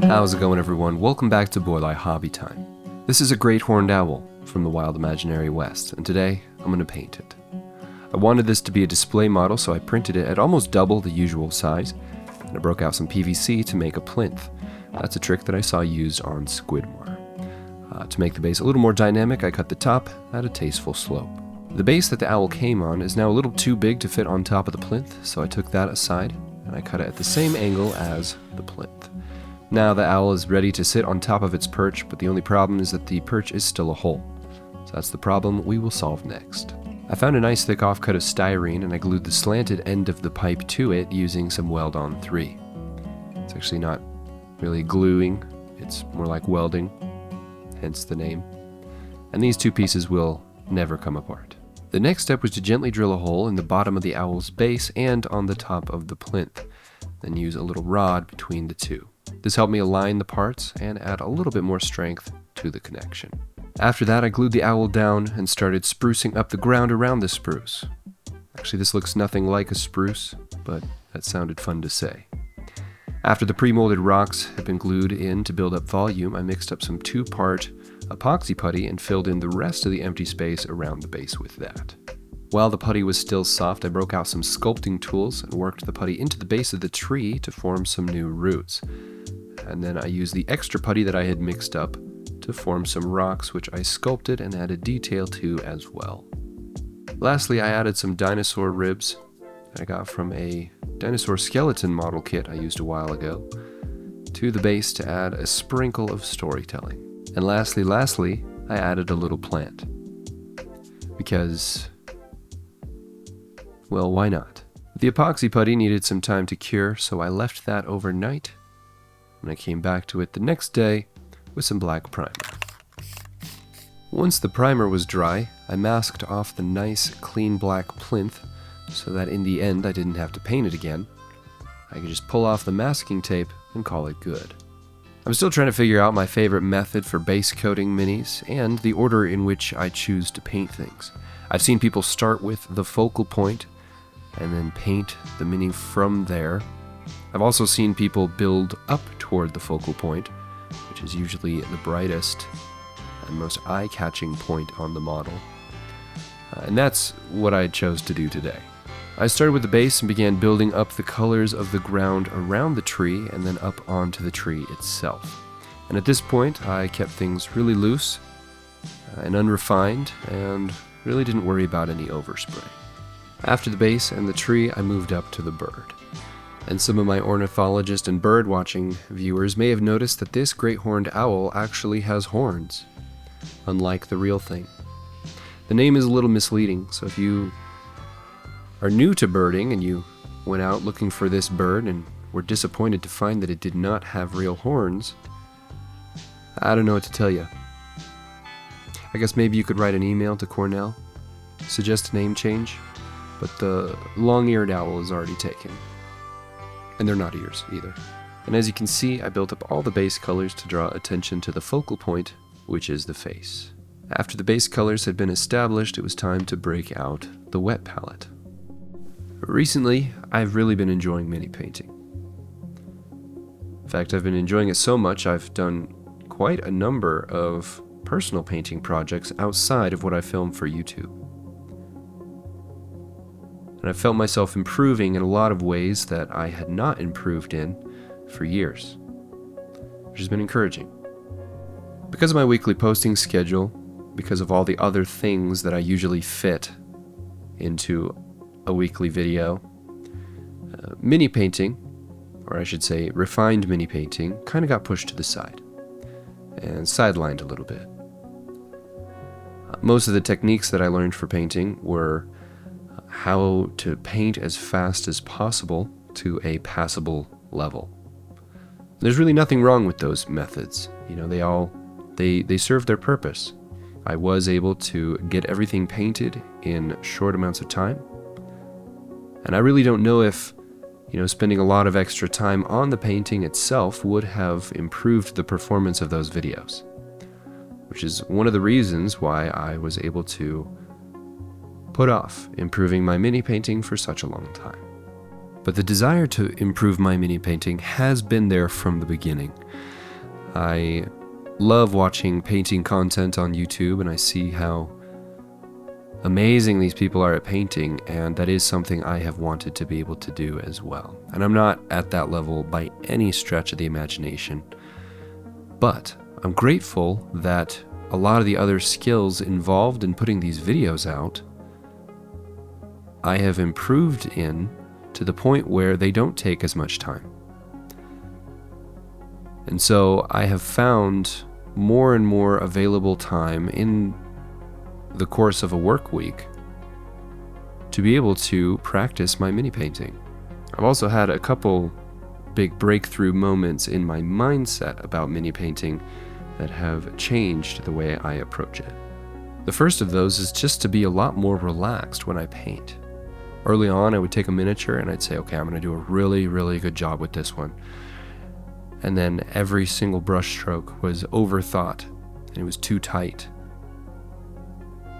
How's it going, everyone? Welcome back to Boylai Hobby Time. This is a great horned owl from the wild imaginary west, and today I'm going to paint it. I wanted this to be a display model, so I printed it at almost double the usual size, and I broke out some PVC to make a plinth. That's a trick that I saw used on Squidmore. To make the base a little more dynamic, I cut the top at a tasteful slope. The base that the owl came on is now a little too big to fit on top of the plinth, so I took that aside, and I cut it at the same angle as the plinth. Now the owl is ready to sit on top of its perch, but the only problem is that the perch is still a hole. So that's the problem we will solve next. I found a nice thick offcut of styrene and I glued the slanted end of the pipe to it using some Weld-On 3. It's actually not really gluing, it's more like welding, hence the name. And these two pieces will never come apart. The next step was to gently drill a hole in the bottom of the owl's base and on the top of the plinth, then use a little rod between the two. This helped me align the parts and add a little bit more strength to the connection. After that, I glued the owl down and started sprucing up the ground around the spruce. Actually, this looks nothing like a spruce, but that sounded fun to say. After the pre-molded rocks had been glued in to build up volume, I mixed up some 2-part epoxy putty and filled in the rest of the empty space around the base with that. While the putty was still soft, I broke out some sculpting tools and worked the putty into the base of the tree to form some new roots. And then I used the extra putty that I had mixed up to form some rocks, which I sculpted and added detail to as well. Lastly, I added some dinosaur ribs that I got from a dinosaur skeleton model kit I used a while ago to the base to add a sprinkle of storytelling. And lastly, I added a little plant. Because, well, why not? The epoxy putty needed some time to cure, so I left that overnight, and I came back to it the next day with some black primer. Once the primer was dry, I masked off the nice, clean black plinth so that in the end I didn't have to paint it again. I could just pull off the masking tape and call it good. I'm still trying to figure out my favorite method for base coating minis and the order in which I choose to paint things. I've seen people start with the focal point and then paint the mini from there. I've also seen people build up toward the focal point, which is usually the brightest and most eye-catching point on the model. And that's what I chose to do today. I started with the base and began building up the colors of the ground around the tree and then up onto the tree itself. And at this point, I kept things really loose and unrefined and really didn't worry about any overspray. After the base and the tree, I moved up to the bird. And some of my ornithologist and bird watching viewers may have noticed that this great horned owl actually has horns, unlike the real thing. The name is a little misleading, so if you are new to birding and you went out looking for this bird and were disappointed to find that it did not have real horns, I don't know what to tell you. I guess maybe you could write an email to Cornell, suggest a name change, but the long-eared owl is already taken. And they're not ears either. And as you can see, I built up all the base colors to draw attention to the focal point, which is the face. After the base colors had been established, it was time to break out the wet palette. Recently, I've really been enjoying mini painting. In fact, I've been enjoying it so much I've done quite a number of personal painting projects outside of what I film for YouTube. And I felt myself improving in a lot of ways that I had not improved in for years, which has been encouraging. Because of my weekly posting schedule, because of all the other things that I usually fit into a weekly video, mini painting, or I should say refined mini painting, kind of got pushed to the side and sidelined a little bit. Most of the techniques that I learned for painting were how to paint as fast as possible to a passable level. There's really nothing wrong with those methods. You know, they serve their purpose. I was able to get everything painted in short amounts of time. And I really don't know if, spending a lot of extra time on the painting itself would have improved the performance of those videos, which is one of the reasons why I was able to put off improving my mini painting for such a long time. But the desire to improve my mini painting has been there from the beginning. I love watching painting content on YouTube, and I see how amazing these people are at painting, and that is something I have wanted to be able to do as well. And I'm not at that level by any stretch of the imagination, but I'm grateful that a lot of the other skills involved in putting these videos out, I have improved in to the point where they don't take as much time. And so I have found more and more available time in the course of a work week to be able to practice my mini painting. I've also had a couple big breakthrough moments in my mindset about mini painting that have changed the way I approach it. The first of those is just to be a lot more relaxed when I paint. Early on, I would take a miniature and I'd say, okay, I'm going to do a really, really good job with this one. And then every single brush stroke was overthought and it was too tight.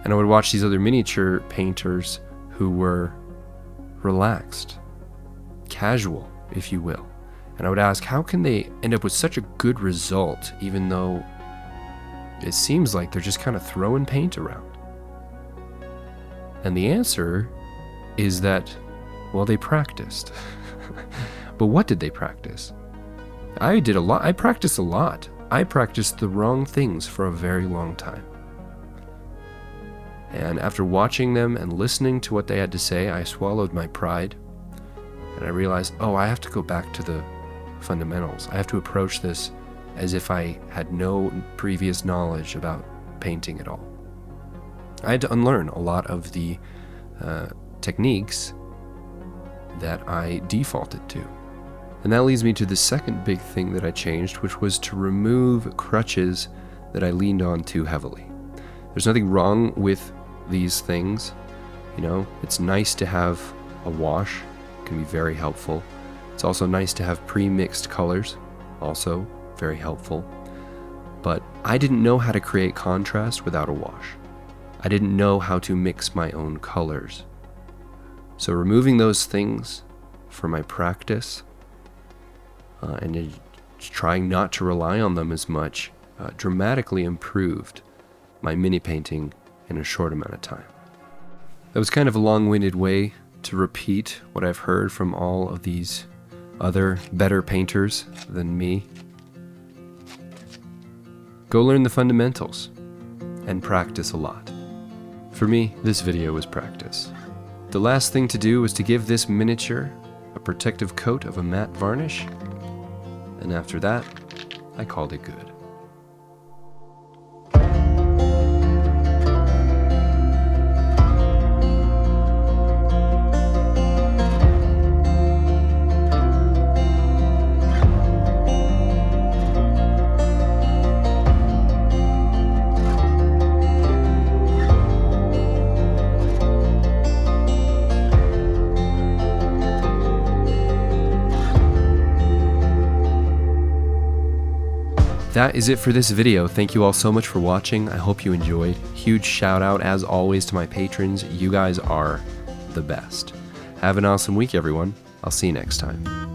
And I would watch these other miniature painters who were relaxed, casual, if you will. And I would ask, how can they end up with such a good result, even though it seems like they're just kind of throwing paint around? And the answer is that, well, they practiced. But what did they practice? I did a lot. I practiced a lot. I practiced the wrong things for a very long time. And after watching them and listening to what they had to say, I swallowed my pride. And I realized, oh, I have to go back to the fundamentals. I have to approach this as if I had no previous knowledge about painting at all. I had to unlearn a lot of the techniques that I defaulted to. And that leads me to the second big thing that I changed, which was to remove crutches that I leaned on too heavily. There's nothing wrong with these things. You know, it's nice to have a wash. It can be very helpful. It's also nice to have pre-mixed colors, also very helpful. But I didn't know how to create contrast without a wash. I didn't know how to mix my own colors. So removing those things for my practice and trying not to rely on them as much dramatically improved my mini painting in a short amount of time. That was kind of a long-winded way to repeat what I've heard from all of these other better painters than me. Go learn the fundamentals and practice a lot. For me, this video was practice. The last thing to do was to give this miniature a protective coat of a matte varnish, and after that, I called it good. That is it for this video. Thank you all so much for watching. I hope you enjoyed. Huge shout out, as always, to my patrons. You guys are the best. Have an awesome week, everyone. I'll see you next time.